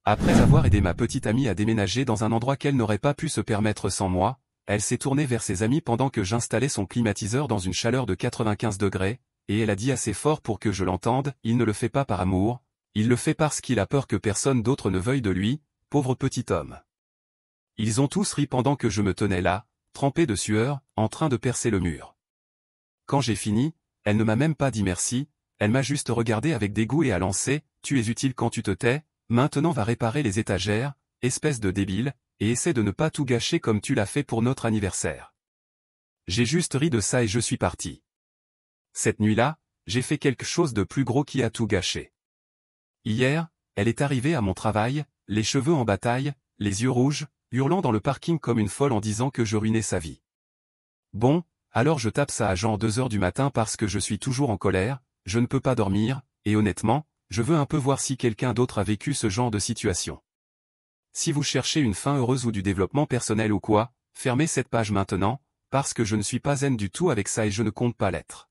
Après avoir aidé ma petite amie à déménager dans un endroit qu'elle n'aurait pas pu se permettre sans moi, elle s'est tournée vers ses amis pendant que j'installais son climatiseur dans une chaleur de 95 degrés, et elle a dit assez fort pour que je l'entende, il ne le fait pas par amour, il le fait parce qu'il a peur que personne d'autre ne veuille de lui, pauvre petit homme. Ils ont tous ri pendant que je me tenais là, trempé de sueur, en train de percer le mur. Quand j'ai fini, elle ne m'a même pas dit merci, elle m'a juste regardé avec dégoût et a lancé, tu es utile quand tu te tais, maintenant va réparer les étagères, espèce de débile, et essaie de ne pas tout gâcher comme tu l'as fait pour notre anniversaire. J'ai juste ri de ça et je suis parti. Cette nuit-là, j'ai fait quelque chose de plus gros qui a tout gâché. Hier, elle est arrivée à mon travail, les cheveux en bataille, les yeux rouges, hurlant dans le parking comme une folle en disant que je ruinais sa vie. Bon, alors je tape ça à genre 2 heures du matin parce que je suis toujours en colère, je ne peux pas dormir, et honnêtement, je veux un peu voir si quelqu'un d'autre a vécu ce genre de situation. Si vous cherchez une fin heureuse ou du développement personnel ou quoi, fermez cette page maintenant, parce que je ne suis pas zen du tout avec ça et je ne compte pas l'être.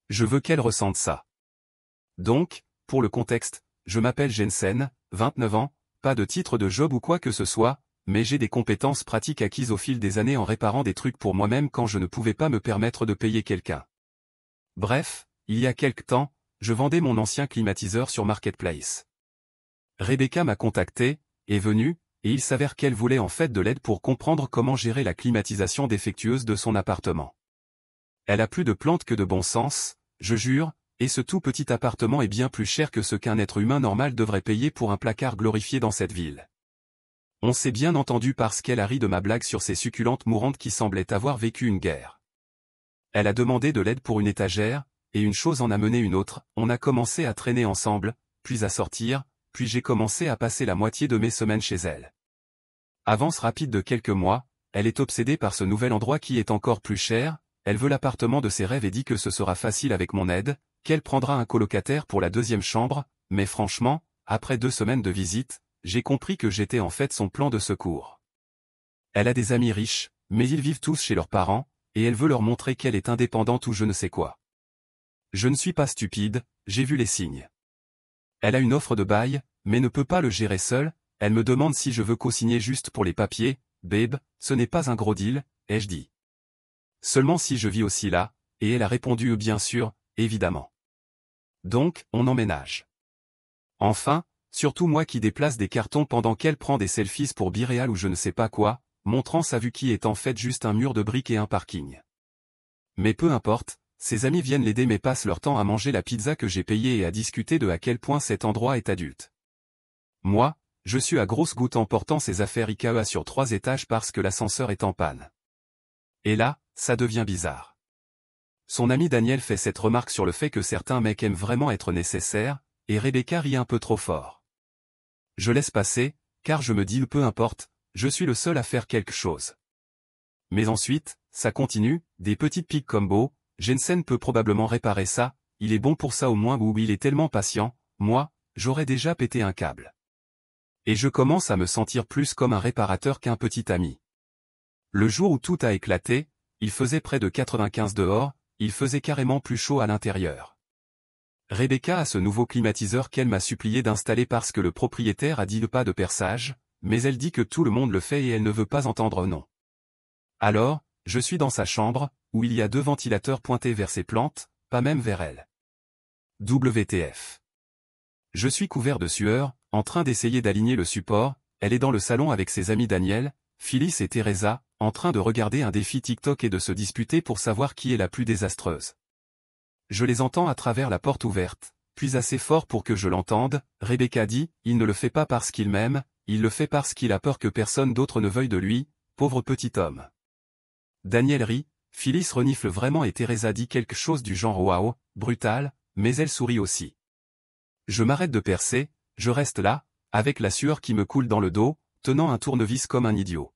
Je veux qu'elle ressente ça. Donc, pour le contexte, je m'appelle Jensen, 29 ans, pas de titre de job ou quoi que ce soit, mais j'ai des compétences pratiques acquises au fil des années en réparant des trucs pour moi-même quand je ne pouvais pas me permettre de payer quelqu'un. Bref, il y a quelque temps, je vendais mon ancien climatiseur sur Marketplace. Rebecca m'a contacté, est venue, et il s'avère qu'elle voulait en fait de l'aide pour comprendre comment gérer la climatisation défectueuse de son appartement. Elle a plus de plantes que de bon sens, je jure, et ce tout petit appartement est bien plus cher que ce qu'un être humain normal devrait payer pour un placard glorifié dans cette ville. On s'est bien entendu parce qu'elle a ri de ma blague sur ces succulentes mourantes qui semblaient avoir vécu une guerre. Elle a demandé de l'aide pour une étagère, et une chose en a mené une autre, on a commencé à traîner ensemble, puis à sortir, puis j'ai commencé à passer la moitié de mes semaines chez elle. Avance rapide de quelques mois, elle est obsédée par ce nouvel endroit qui est encore plus cher, elle veut l'appartement de ses rêves et dit que ce sera facile avec mon aide, qu'elle prendra un colocataire pour la 2e chambre, mais franchement, après 2 semaines de visite, j'ai compris que j'étais en fait son plan de secours. Elle a des amis riches, mais ils vivent tous chez leurs parents, et elle veut leur montrer qu'elle est indépendante ou je ne sais quoi. Je ne suis pas stupide, j'ai vu les signes. Elle a une offre de bail, mais ne peut pas le gérer seule, elle me demande si je veux co-signer juste pour les papiers, babe, ce n'est pas un gros deal, ai-je dit. Seulement si je vis aussi là, et elle a répondu bien sûr, évidemment. Donc, on emménage. Enfin, surtout moi qui déplace des cartons pendant qu'elle prend des selfies pour Biréal ou je ne sais pas quoi, montrant sa vue qui est en fait juste un mur de briques et un parking. Mais peu importe, ses amis viennent l'aider mais passent leur temps à manger la pizza que j'ai payée et à discuter de à quel point cet endroit est adulte. Moi, je suis à grosse goutte en portant ses affaires IKEA sur 3 étages parce que l'ascenseur est en panne. Et là, ça devient bizarre. Son ami Daniel fait cette remarque sur le fait que certains mecs aiment vraiment être nécessaires, et Rebecca rit un peu trop fort. Je laisse passer, car je me dis peu importe, je suis le seul à faire quelque chose. Mais ensuite, ça continue, des petites piques combo, Jensen peut probablement réparer ça, il est bon pour ça au moins ou il est tellement patient, moi, j'aurais déjà pété un câble. Et je commence à me sentir plus comme un réparateur qu'un petit ami. Le jour où tout a éclaté, il faisait près de 95 dehors, il faisait carrément plus chaud à l'intérieur. Rebecca a ce nouveau climatiseur qu'elle m'a supplié d'installer parce que le propriétaire a dit pas de perçage, mais elle dit que tout le monde le fait et elle ne veut pas entendre non. Alors, je suis dans sa chambre, où il y a 2 ventilateurs pointés vers ses plantes, pas même vers elle. WTF. Je suis couvert de sueur, en train d'essayer d'aligner le support, elle est dans le salon avec ses amis Daniel, Phyllis et Teresa, en train de regarder un défi TikTok et de se disputer pour savoir qui est la plus désastreuse. Je les entends à travers la porte ouverte, puis assez fort pour que je l'entende, Rebecca dit, il ne le fait pas parce qu'il m'aime, il le fait parce qu'il a peur que personne d'autre ne veuille de lui, pauvre petit homme. Daniel rit, Phyllis renifle vraiment et Teresa dit quelque chose du genre waouh, brutal, mais elle sourit aussi. Je m'arrête de percer, je reste là, avec la sueur qui me coule dans le dos, tenant un tournevis comme un idiot.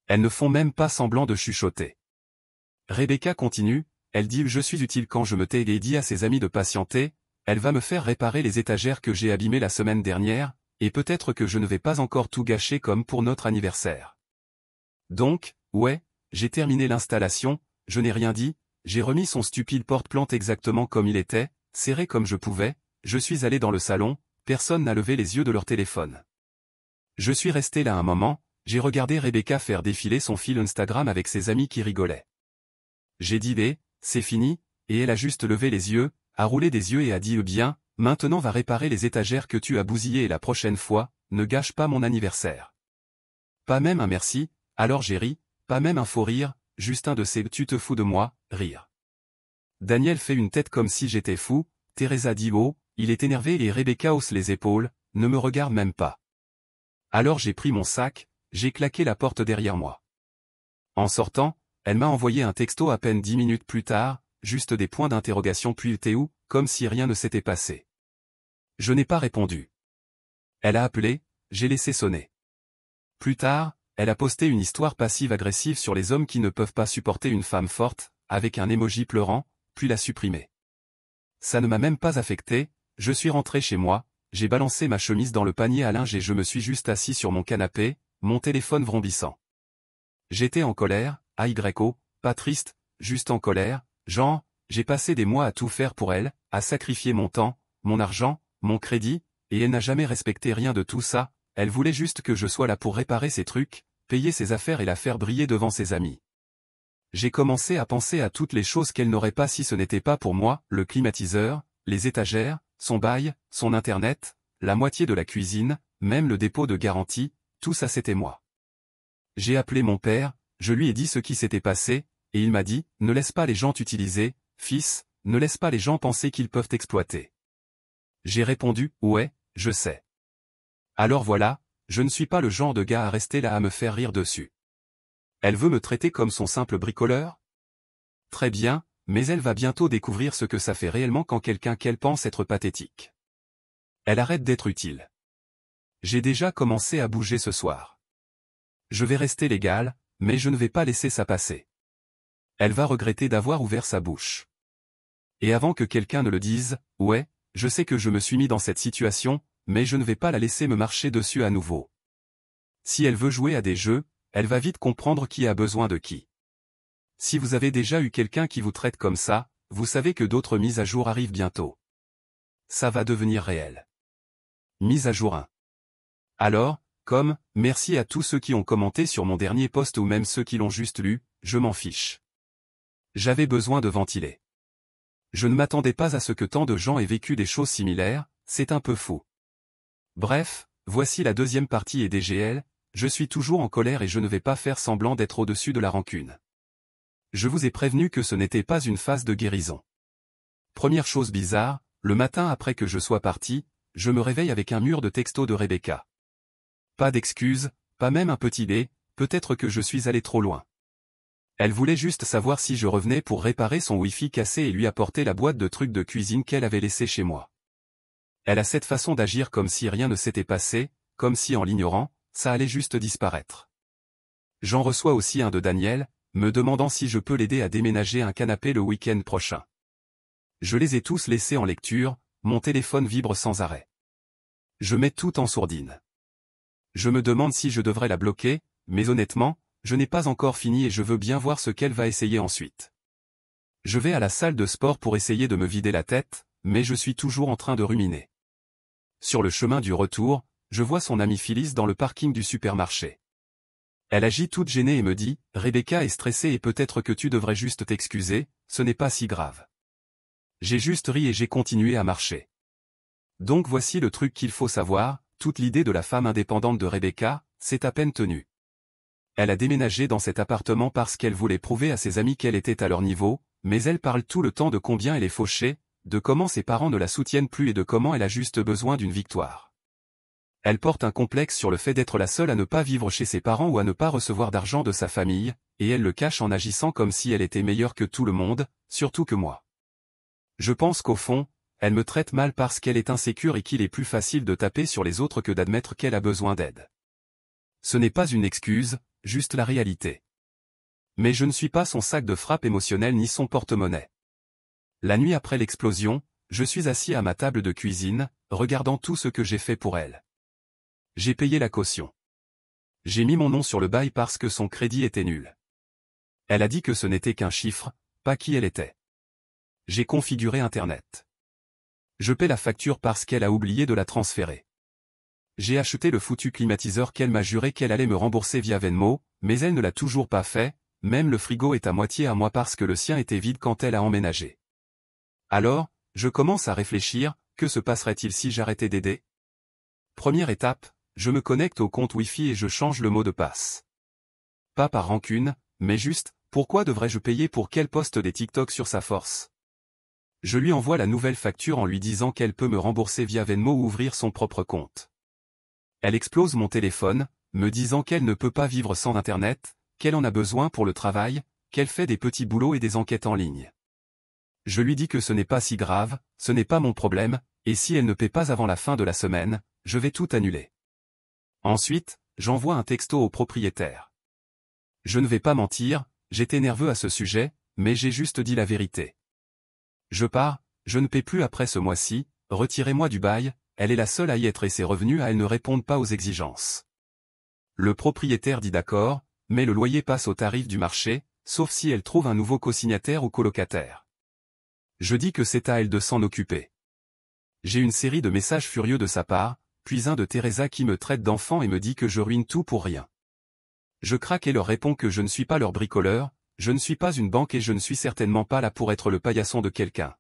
Elles ne font même pas semblant de chuchoter. Rebecca continue, elle dit je suis utile quand je me tais et dit à ses amis de patienter, elle va me faire réparer les étagères que j'ai abîmées la semaine dernière, et peut-être que je ne vais pas encore tout gâcher comme pour notre anniversaire. Donc, ouais, j'ai terminé l'installation, je n'ai rien dit, j'ai remis son stupide porte-plante exactement comme il était, serré comme je pouvais, je suis allé dans le salon, personne n'a levé les yeux de leur téléphone. Je suis resté là un moment, j'ai regardé Rebecca faire défiler son fil Instagram avec ses amis qui rigolaient. J'ai dit c'est fini, et elle a juste levé les yeux, a roulé des yeux et a dit bien, maintenant va réparer les étagères que tu as bousillées et la prochaine fois, ne gâche pas mon anniversaire. Pas même un merci, alors j'ai ri, pas même un faux rire, juste un de ces tu te fous de moi, rire. Daniel fait une tête comme si j'étais fou, Teresa dit oh, il est énervé et Rebecca hausse les épaules, ne me regarde même pas. Alors j'ai pris mon sac, j'ai claqué la porte derrière moi. En sortant, elle m'a envoyé un texto à peine 10 minutes plus tard, juste des points d'interrogation puis t'es où, comme si rien ne s'était passé. Je n'ai pas répondu. Elle a appelé, j'ai laissé sonner. Plus tard, elle a posté une histoire passive-agressive sur les hommes qui ne peuvent pas supporter une femme forte, avec un emoji pleurant, puis l'a supprimée. Ça ne m'a même pas affecté, je suis rentré chez moi, j'ai balancé ma chemise dans le panier à linge et je me suis juste assis sur mon canapé, mon téléphone vrombissant. J'étais en colère, AYO, pas triste, juste en colère, genre, j'ai passé des mois à tout faire pour elle, à sacrifier mon temps, mon argent, mon crédit, et elle n'a jamais respecté rien de tout ça, elle voulait juste que je sois là pour réparer ses trucs, payer ses affaires et la faire briller devant ses amis. J'ai commencé à penser à toutes les choses qu'elle n'aurait pas si ce n'était pas pour moi, le climatiseur, les étagères, son bail, son internet, la moitié de la cuisine, même le dépôt de garantie, tout ça c'était moi. J'ai appelé mon père, je lui ai dit ce qui s'était passé, et il m'a dit, ne laisse pas les gens t'utiliser, fils, ne laisse pas les gens penser qu'ils peuvent t'exploiter. J'ai répondu, ouais, je sais. Alors voilà, je ne suis pas le genre de gars à rester là à me faire rire dessus. Elle veut me traiter comme son simple bricoleur? Très bien, mais elle va bientôt découvrir ce que ça fait réellement quand quelqu'un qu'elle pense être pathétique. Elle arrête d'être utile. J'ai déjà commencé à bouger ce soir. Je vais rester légal, mais je ne vais pas laisser ça passer. Elle va regretter d'avoir ouvert sa bouche. Et avant que quelqu'un ne le dise, ouais, je sais que je me suis mis dans cette situation, mais je ne vais pas la laisser me marcher dessus à nouveau. Si elle veut jouer à des jeux, elle va vite comprendre qui a besoin de qui. Si vous avez déjà eu quelqu'un qui vous traite comme ça, vous savez que d'autres mises à jour arrivent bientôt. Ça va devenir réel. Mise à jour 1. Alors, merci à tous ceux qui ont commenté sur mon dernier post ou même ceux qui l'ont juste lu, je m'en fiche. J'avais besoin de ventiler. Je ne m'attendais pas à ce que tant de gens aient vécu des choses similaires, c'est un peu fou. Bref, voici la deuxième partie et DGL, je suis toujours en colère et je ne vais pas faire semblant d'être au-dessus de la rancune. Je vous ai prévenu que ce n'était pas une phase de guérison. Première chose bizarre, le matin après que je sois parti, je me réveille avec un mur de textos de Rebecca. Pas d'excuses, pas même un petit peut-être que je suis allé trop loin. Elle voulait juste savoir si je revenais pour réparer son Wi-Fi cassé et lui apporter la boîte de trucs de cuisine qu'elle avait laissée chez moi. Elle a cette façon d'agir comme si rien ne s'était passé, comme si en l'ignorant, ça allait juste disparaître. J'en reçois aussi un de Daniel, me demandant si je peux l'aider à déménager un canapé le week-end prochain. Je les ai tous laissés en lecture, mon téléphone vibre sans arrêt. Je mets tout en sourdine. Je me demande si je devrais la bloquer, mais honnêtement, je n'ai pas encore fini et je veux bien voir ce qu'elle va essayer ensuite. Je vais à la salle de sport pour essayer de me vider la tête, mais je suis toujours en train de ruminer. Sur le chemin du retour, je vois son amie Phyllis dans le parking du supermarché. Elle agit toute gênée et me dit, « Rebecca est stressée et peut-être que tu devrais juste t'excuser, ce n'est pas si grave. » J'ai juste ri et j'ai continué à marcher. Donc voici le truc qu'il faut savoir, toute l'idée de la femme indépendante de Rebecca, c'est à peine tenu. Elle a déménagé dans cet appartement parce qu'elle voulait prouver à ses amis qu'elle était à leur niveau, mais elle parle tout le temps de combien elle est fauchée, de comment ses parents ne la soutiennent plus et de comment elle a juste besoin d'une victoire. Elle porte un complexe sur le fait d'être la seule à ne pas vivre chez ses parents ou à ne pas recevoir d'argent de sa famille, et elle le cache en agissant comme si elle était meilleure que tout le monde, surtout que moi. Je pense qu'au fond, elle me traite mal parce qu'elle est insécure et qu'il est plus facile de taper sur les autres que d'admettre qu'elle a besoin d'aide. Ce n'est pas une excuse, juste la réalité. Mais je ne suis pas son sac de frappe émotionnel ni son porte-monnaie. La nuit après l'explosion, je suis assis à ma table de cuisine, regardant tout ce que j'ai fait pour elle. J'ai payé la caution. J'ai mis mon nom sur le bail parce que son crédit était nul. Elle a dit que ce n'était qu'un chiffre, pas qui elle était. J'ai configuré Internet. Je paie la facture parce qu'elle a oublié de la transférer. J'ai acheté le foutu climatiseur qu'elle m'a juré qu'elle allait me rembourser via Venmo, mais elle ne l'a toujours pas fait, même le frigo est à moitié à moi parce que le sien était vide quand elle a emménagé. Alors, je commence à réfléchir, que se passerait-il si j'arrêtais d'aider? Première étape, je me connecte au compte Wi-Fi et je change le mot de passe. Pas par rancune, mais juste, pourquoi devrais-je payer pour qu'elle poste des TikTok sur sa force? Je lui envoie la nouvelle facture en lui disant qu'elle peut me rembourser via Venmo ou ouvrir son propre compte. Elle explose mon téléphone, me disant qu'elle ne peut pas vivre sans Internet, qu'elle en a besoin pour le travail, qu'elle fait des petits boulots et des enquêtes en ligne. Je lui dis que ce n'est pas si grave, ce n'est pas mon problème, et si elle ne paie pas avant la fin de la semaine, je vais tout annuler. Ensuite, j'envoie un texto au propriétaire. Je ne vais pas mentir, j'étais nerveux à ce sujet, mais j'ai juste dit la vérité. Je pars, je ne paie plus après ce mois-ci, retirez-moi du bail, elle est la seule à y être et ses revenus à elle ne répondent pas aux exigences. Le propriétaire dit d'accord, mais le loyer passe au tarif du marché, sauf si elle trouve un nouveau cosignataire ou colocataire. Je dis que c'est à elle de s'en occuper. J'ai une série de messages furieux de sa part, puis un de Teresa qui me traite d'enfant et me dit que je ruine tout pour rien. Je craque et leur réponds que je ne suis pas leur bricoleur, je ne suis pas une banque et je ne suis certainement pas là pour être le paillasson de quelqu'un.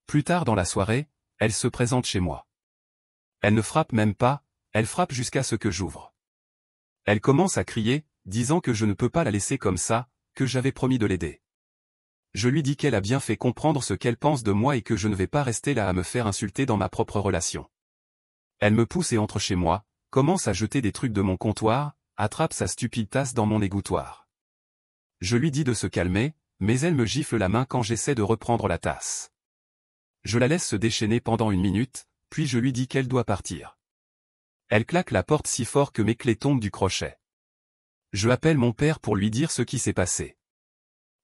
Plus tard dans la soirée, elle se présente chez moi. Elle ne frappe même pas, elle frappe jusqu'à ce que j'ouvre. Elle commence à crier, disant que je ne peux pas la laisser comme ça, que j'avais promis de l'aider. Je lui dis qu'elle a bien fait comprendre ce qu'elle pense de moi et que je ne vais pas rester là à me faire insulter dans ma propre relation. Elle me pousse et entre chez moi, commence à jeter des trucs de mon comptoir, attrape sa stupide tasse dans mon égouttoir. Je lui dis de se calmer, mais elle me gifle la main quand j'essaie de reprendre la tasse. Je la laisse se déchaîner pendant 1 minute, puis je lui dis qu'elle doit partir. Elle claque la porte si fort que mes clés tombent du crochet. Je appelle mon père pour lui dire ce qui s'est passé.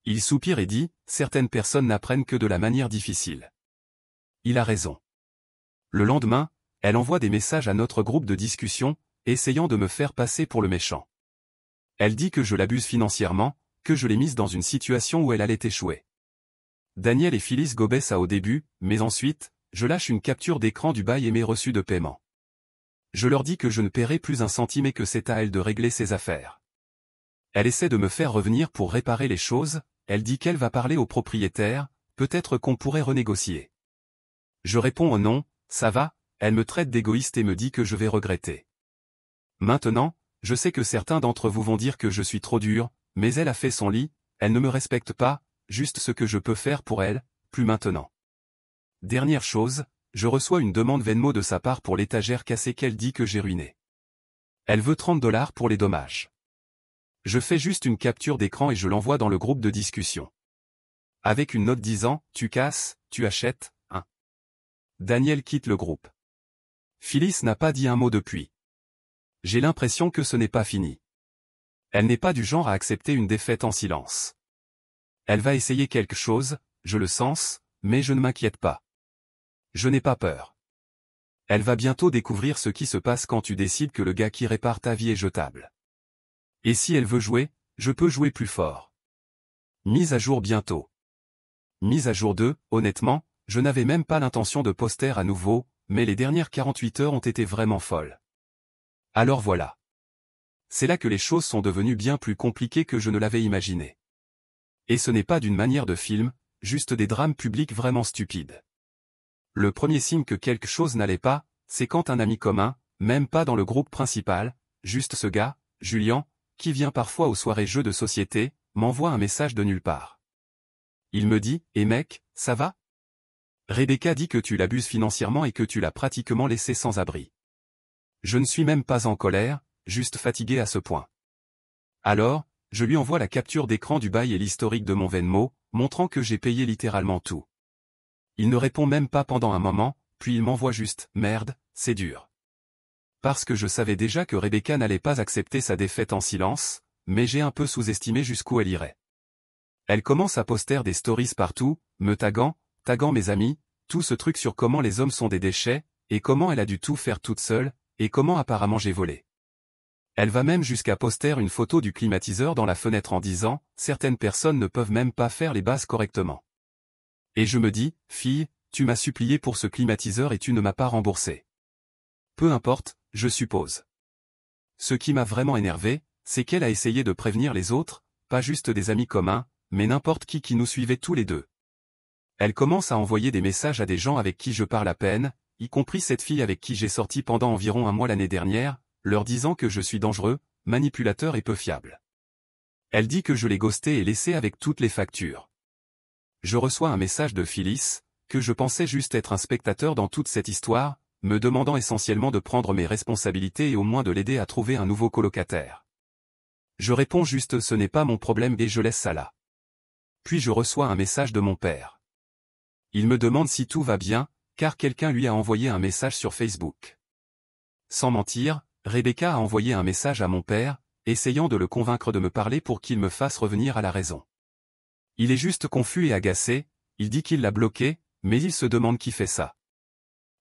Il soupire et dit, certaines personnes n'apprennent que de la manière difficile. Il a raison. Le lendemain, elle envoie des messages à notre groupe de discussion, essayant de me faire passer pour le méchant. Elle dit que je l'abuse financièrement, que je l'ai mise dans une situation où elle allait échouer. Daniel et Phyllis gobaient ça au début, mais ensuite, je lâche une capture d'écran du bail et mes reçus de paiement. Je leur dis que je ne paierai plus un centime et que c'est à elle de régler ses affaires. Elle essaie de me faire revenir pour réparer les choses, elle dit qu'elle va parler au propriétaire, peut-être qu'on pourrait renégocier. Je réponds au non, ça va, elle me traite d'égoïste et me dit que je vais regretter. Maintenant, je sais que certains d'entre vous vont dire que je suis trop dur, mais elle a fait son lit, elle ne me respecte pas, juste ce que je peux faire pour elle, plus maintenant. Dernière chose, je reçois une demande Venmo de sa part pour l'étagère cassée qu'elle dit que j'ai ruinée. Elle veut $30 pour les dommages. Je fais juste une capture d'écran et je l'envoie dans le groupe de discussion. Avec une note disant, tu casses, tu achètes, hein. Daniel quitte le groupe. Phyllis n'a pas dit un mot depuis. J'ai l'impression que ce n'est pas fini. Elle n'est pas du genre à accepter une défaite en silence. Elle va essayer quelque chose, je le sens, mais je ne m'inquiète pas. Je n'ai pas peur. Elle va bientôt découvrir ce qui se passe quand tu décides que le gars qui répare ta vie est jetable. Et si elle veut jouer, je peux jouer plus fort. Mise à jour bientôt. Mise à jour 2, honnêtement, je n'avais même pas l'intention de poster à nouveau, mais les dernières 48 heures ont été vraiment folles. Alors voilà. C'est là que les choses sont devenues bien plus compliquées que je ne l'avais imaginé. Et ce n'est pas d'une manière de film, juste des drames publics vraiment stupides. Le premier signe que quelque chose n'allait pas, c'est quand un ami commun, même pas dans le groupe principal, juste ce gars, Julien, qui vient parfois aux soirées jeux de société, m'envoie un message de nulle part. Il me dit, « Eh mec, ça va ? Rebecca dit que tu l'abuses financièrement et que tu l'as pratiquement laissé sans abri. » Je ne suis même pas en colère, juste fatigué à ce point. Alors, je lui envoie la capture d'écran du bail et l'historique de mon Venmo, montrant que j'ai payé littéralement tout. Il ne répond même pas pendant un moment, puis il m'envoie juste « Merde, c'est dur ». Parce que je savais déjà que Rebecca n'allait pas accepter sa défaite en silence, mais j'ai un peu sous-estimé jusqu'où elle irait. Elle commence à poster des stories partout, me taguant mes amis, tout ce truc sur comment les hommes sont des déchets, et comment elle a dû tout faire toute seule, et comment apparemment j'ai volé. Elle va même jusqu'à poster une photo du climatiseur dans la fenêtre en disant « Certaines personnes ne peuvent même pas faire les bases correctement ». Et je me dis « Fille, tu m'as supplié pour ce climatiseur et tu ne m'as pas remboursé. Peu importe, je suppose. Ce qui m'a vraiment énervé, c'est qu'elle a essayé de prévenir les autres, pas juste des amis communs, mais n'importe qui nous suivait tous les deux. Elle commence à envoyer des messages à des gens avec qui je parle à peine, y compris cette fille avec qui j'ai sorti pendant environ un mois l'année dernière, leur disant que je suis dangereux, manipulateur et peu fiable. Elle dit que je l'ai ghosté et laissé avec toutes les factures. Je reçois un message de Phyllis, que je pensais juste être un spectateur dans toute cette histoire, me demandant essentiellement de prendre mes responsabilités et au moins de l'aider à trouver un nouveau colocataire. Je réponds juste ce n'est pas mon problème et je laisse ça là. Puis je reçois un message de mon père. Il me demande si tout va bien, car quelqu'un lui a envoyé un message sur Facebook. Sans mentir, Rebecca a envoyé un message à mon père, essayant de le convaincre de me parler pour qu'il me fasse revenir à la raison. Il est juste confus et agacé, il dit qu'il l'a bloqué, mais il se demande qui fait ça.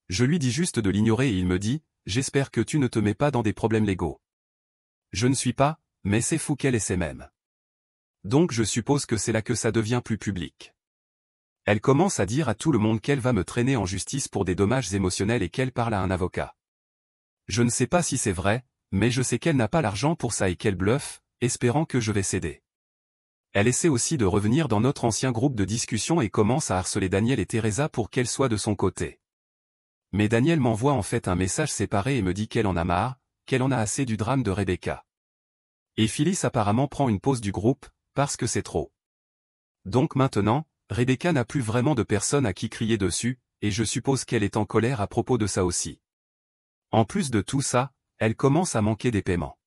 Je lui dis juste de l'ignorer et il me dit, j'espère que tu ne te mets pas dans des problèmes légaux. Je ne suis pas, mais c'est fou qu'elle essaie même. Donc je suppose que c'est là que ça devient plus public. Elle commence à dire à tout le monde qu'elle va me traîner en justice pour des dommages émotionnels et qu'elle parle à un avocat. Je ne sais pas si c'est vrai, mais je sais qu'elle n'a pas l'argent pour ça et qu'elle bluffe, espérant que je vais céder. Elle essaie aussi de revenir dans notre ancien groupe de discussion et commence à harceler Daniel et Teresa pour qu'elle soit de son côté. Mais Daniel m'envoie en fait un message séparé et me dit qu'elle en a marre, qu'elle en a assez du drame de Rebecca. Et Phyllis apparemment prend une pause du groupe, parce que c'est trop. Donc maintenant, Rebecca n'a plus vraiment de personne à qui crier dessus, et je suppose qu'elle est en colère à propos de ça aussi. En plus de tout ça, elle commence à manquer des paiements.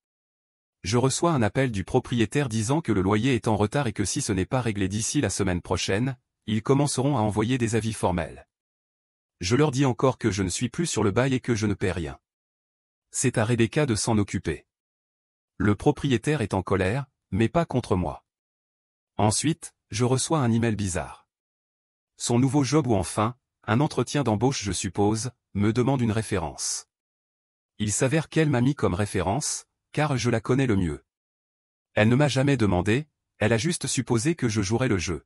Je reçois un appel du propriétaire disant que le loyer est en retard et que si ce n'est pas réglé d'ici la semaine prochaine, ils commenceront à envoyer des avis formels. Je leur dis encore que je ne suis plus sur le bail et que je ne paie rien. C'est à Rebecca de s'en occuper. Le propriétaire est en colère, mais pas contre moi. Ensuite, je reçois un email bizarre. Son nouveau job ou enfin, un entretien d'embauche je suppose, me demande une référence. Il s'avère qu'elle m'a mis comme référence, car je la connais le mieux. Elle ne m'a jamais demandé, elle a juste supposé que je jouerais le jeu.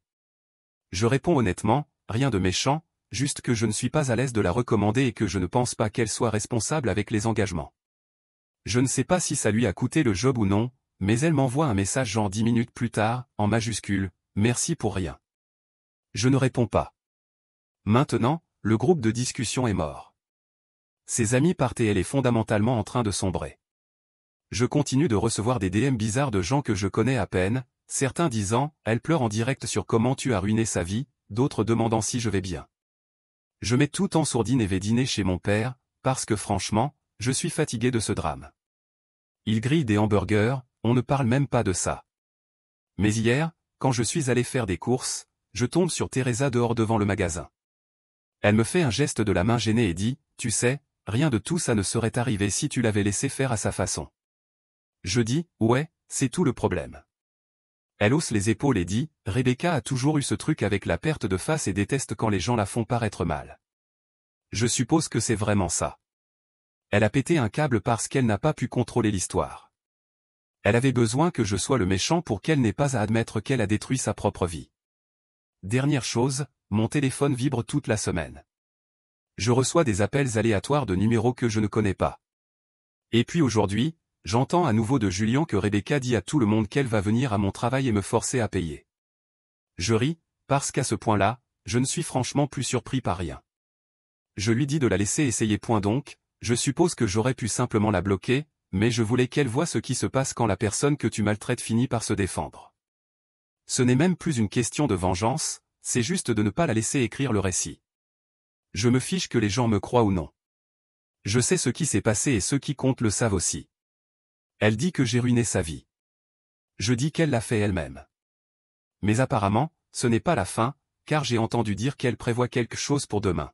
Je réponds honnêtement, rien de méchant, juste que je ne suis pas à l'aise de la recommander et que je ne pense pas qu'elle soit responsable avec les engagements. Je ne sais pas si ça lui a coûté le job ou non, mais elle m'envoie un message genre 10 minutes plus tard, en majuscule, « Merci pour rien ». Je ne réponds pas. Maintenant, le groupe de discussion est mort. Ses amis partent et elle est fondamentalement en train de sombrer. Je continue de recevoir des DM bizarres de gens que je connais à peine, certains disant « Elle pleure en direct sur comment tu as ruiné sa vie », d'autres demandant si je vais bien. Je mets tout en sourdine et vais dîner chez mon père, parce que franchement, je suis fatigué de ce drame. Il grille des hamburgers, on ne parle même pas de ça. Mais hier, quand je suis allé faire des courses, je tombe sur Teresa dehors devant le magasin. Elle me fait un geste de la main gênée et dit, « Tu sais, rien de tout ça ne serait arrivé si tu l'avais laissé faire à sa façon. » Je dis, « Ouais, c'est tout le problème. » Elle hausse les épaules et dit, « Rebecca a toujours eu ce truc avec la perte de face et déteste quand les gens la font paraître mal. » Je suppose que c'est vraiment ça. Elle a pété un câble parce qu'elle n'a pas pu contrôler l'histoire. Elle avait besoin que je sois le méchant pour qu'elle n'ait pas à admettre qu'elle a détruit sa propre vie. Dernière chose, mon téléphone vibre toute la semaine. Je reçois des appels aléatoires de numéros que je ne connais pas. Et puis aujourd'hui, j'entends à nouveau de Julien que Rebecca dit à tout le monde qu'elle va venir à mon travail et me forcer à payer. Je ris, parce qu'à ce point-là, je ne suis franchement plus surpris par rien. Je lui dis de la laisser essayer. Donc, je suppose que j'aurais pu simplement la bloquer, mais je voulais qu'elle voie ce qui se passe quand la personne que tu maltraites finit par se défendre. Ce n'est même plus une question de vengeance, c'est juste de ne pas la laisser écrire le récit. Je me fiche que les gens me croient ou non. Je sais ce qui s'est passé et ceux qui comptent le savent aussi. Elle dit que j'ai ruiné sa vie. Je dis qu'elle l'a fait elle-même. Mais apparemment, ce n'est pas la fin, car j'ai entendu dire qu'elle prévoit quelque chose pour demain.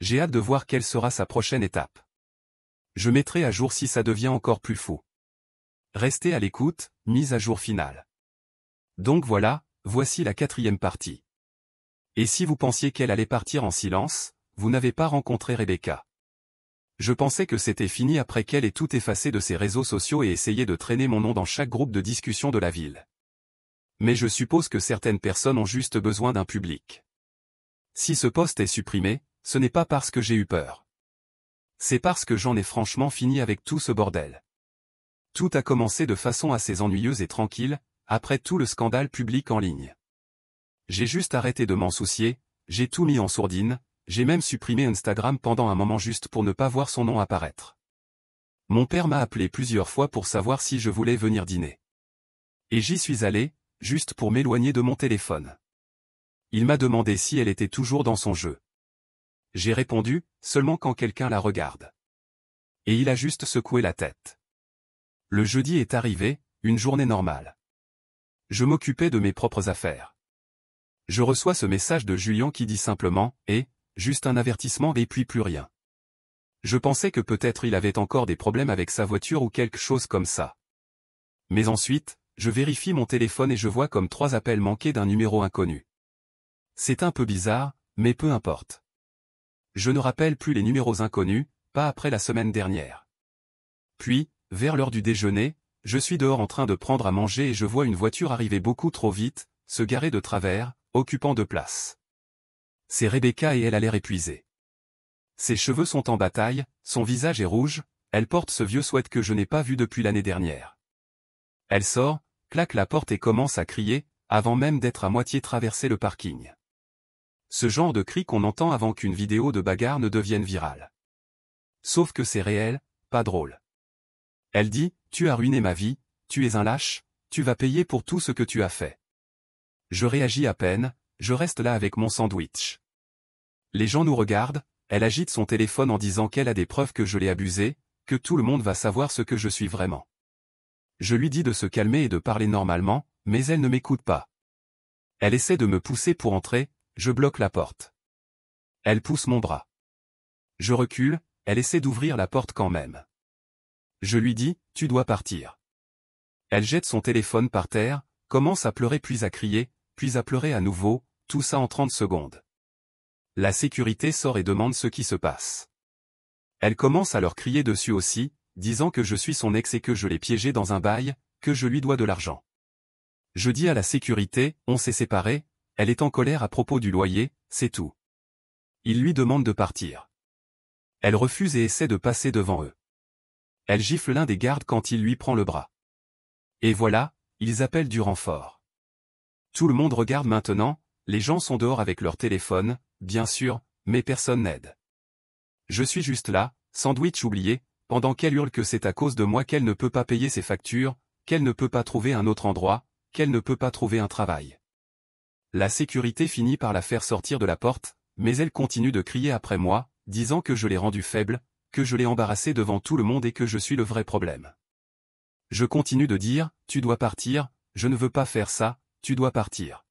J'ai hâte de voir quelle sera sa prochaine étape. Je mettrai à jour si ça devient encore plus fou. Restez à l'écoute, mise à jour finale. Donc voilà, voici la 4e partie. Et si vous pensiez qu'elle allait partir en silence, vous n'avez pas rencontré Rebecca. Je pensais que c'était fini après qu'elle ait tout effacé de ses réseaux sociaux et essayé de traîner mon nom dans chaque groupe de discussion de la ville. Mais je suppose que certaines personnes ont juste besoin d'un public. Si ce post est supprimé, ce n'est pas parce que j'ai eu peur. C'est parce que j'en ai franchement fini avec tout ce bordel. Tout a commencé de façon assez ennuyeuse et tranquille, après tout le scandale public en ligne. J'ai juste arrêté de m'en soucier, j'ai tout mis en sourdine, j'ai même supprimé Instagram pendant un moment juste pour ne pas voir son nom apparaître. Mon père m'a appelé plusieurs fois pour savoir si je voulais venir dîner. Et j'y suis allé, juste pour m'éloigner de mon téléphone. Il m'a demandé si elle était toujours dans son jeu. J'ai répondu, seulement quand quelqu'un la regarde. Et il a juste secoué la tête. Le jeudi est arrivé, une journée normale. Je m'occupais de mes propres affaires. Je reçois ce message de Julien qui dit simplement « Eh, juste un avertissement et puis plus rien ». Je pensais que peut-être il avait encore des problèmes avec sa voiture ou quelque chose comme ça. Mais ensuite, je vérifie mon téléphone et je vois comme 3 appels manqués d'un numéro inconnu. C'est un peu bizarre, mais peu importe. Je ne rappelle plus les numéros inconnus, pas après la semaine dernière. Puis, vers l'heure du déjeuner, je suis dehors en train de prendre à manger et je vois une voiture arriver beaucoup trop vite, se garer de travers, occupant de place. C'est Rebecca et elle a l'air épuisée. Ses cheveux sont en bataille, son visage est rouge, elle porte ce vieux sweat que je n'ai pas vu depuis l'année dernière. Elle sort, claque la porte et commence à crier, avant même d'être à moitié traversé le parking. Ce genre de cri qu'on entend avant qu'une vidéo de bagarre ne devienne virale. Sauf que c'est réel, pas drôle. Elle dit, « Tu as ruiné ma vie, tu es un lâche, tu vas payer pour tout ce que tu as fait. » Je réagis à peine, je reste là avec mon sandwich. Les gens nous regardent, elle agite son téléphone en disant qu'elle a des preuves que je l'ai abusée, que tout le monde va savoir ce que je suis vraiment. Je lui dis de se calmer et de parler normalement, mais elle ne m'écoute pas. Elle essaie de me pousser pour entrer, je bloque la porte. Elle pousse mon bras. Je recule, elle essaie d'ouvrir la porte quand même. Je lui dis, « Tu dois partir. » Elle jette son téléphone par terre, commence à pleurer puis à crier, puis à pleurer à nouveau, tout ça en 30 secondes. La sécurité sort et demande ce qui se passe. Elle commence à leur crier dessus aussi, disant que je suis son ex et que je l'ai piégé dans un bail, que je lui dois de l'argent. Je dis à la sécurité, on s'est séparés, elle est en colère à propos du loyer, c'est tout. Il lui demande de partir. Elle refuse et essaie de passer devant eux. Elle gifle l'un des gardes quand il lui prend le bras. Et voilà, ils appellent du renfort. Tout le monde regarde maintenant, les gens sont dehors avec leur téléphone, bien sûr, mais personne n'aide. Je suis juste là, sandwich oublié, pendant qu'elle hurle que c'est à cause de moi qu'elle ne peut pas payer ses factures, qu'elle ne peut pas trouver un autre endroit, qu'elle ne peut pas trouver un travail. La sécurité finit par la faire sortir de la porte, mais elle continue de crier après moi, disant que je l'ai rendue faible, que je l'ai embarrassée devant tout le monde et que je suis le vrai problème. Je continue de dire, « Tu dois partir, je ne veux pas faire ça, tu dois partir. »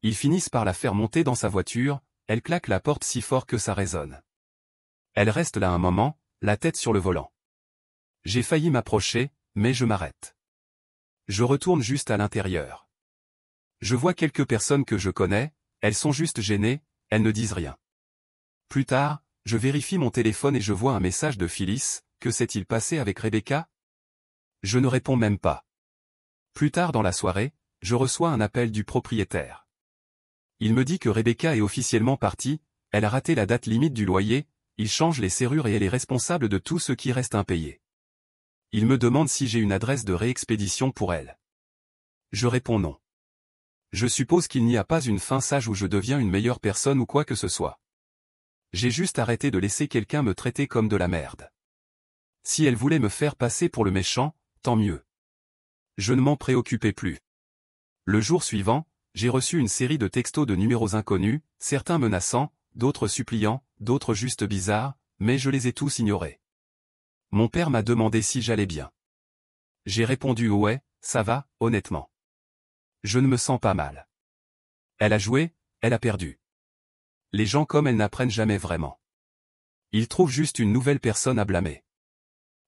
Ils finissent par la faire monter dans sa voiture, elle claque la porte si fort que ça résonne. Elle reste là un moment, la tête sur le volant. J'ai failli m'approcher, mais je m'arrête. Je retourne juste à l'intérieur. Je vois quelques personnes que je connais, elles sont juste gênées, elles ne disent rien. Plus tard, je vérifie mon téléphone et je vois un message de Phyllis, que s'est-il passé avec Rebecca? Je ne réponds même pas. Plus tard dans la soirée, je reçois un appel du propriétaire. Il me dit que Rebecca est officiellement partie, elle a raté la date limite du loyer, il change les serrures et elle est responsable de tout ce qui reste impayé. Il me demande si j'ai une adresse de réexpédition pour elle. Je réponds non. Je suppose qu'il n'y a pas une fin sage où je deviens une meilleure personne ou quoi que ce soit. J'ai juste arrêté de laisser quelqu'un me traiter comme de la merde. Si elle voulait me faire passer pour le méchant, tant mieux. Je ne m'en préoccupais plus. Le jour suivant, j'ai reçu une série de textos de numéros inconnus, certains menaçants, d'autres suppliants, d'autres juste bizarres, mais je les ai tous ignorés. Mon père m'a demandé si j'allais bien. J'ai répondu ouais, ça va, honnêtement. Je ne me sens pas mal. Elle a joué, elle a perdu. Les gens comme elle n'apprennent jamais vraiment. Ils trouvent juste une nouvelle personne à blâmer.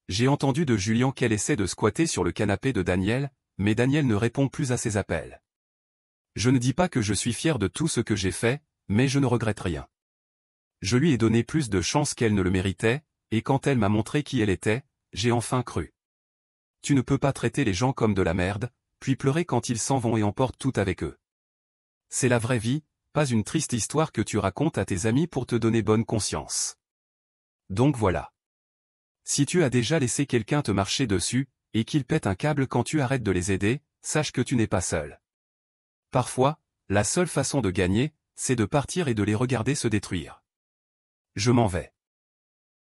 J'ai entendu de Julien qu'elle essaie de squatter sur le canapé de Daniel, mais Daniel ne répond plus à ses appels. Je ne dis pas que je suis fier de tout ce que j'ai fait, mais je ne regrette rien. Je lui ai donné plus de chance qu'elle ne le méritait, et quand elle m'a montré qui elle était, j'ai enfin cru. Tu ne peux pas traiter les gens comme de la merde, puis pleurer quand ils s'en vont et emportent tout avec eux. C'est la vraie vie, pas pas une triste histoire que tu racontes à tes amis pour te donner bonne conscience. Donc voilà. Si tu as déjà laissé quelqu'un te marcher dessus, et qu'il pète un câble quand tu arrêtes de les aider, sache que tu n'es pas seul. Parfois, la seule façon de gagner, c'est de partir et de les regarder se détruire. Je m'en vais.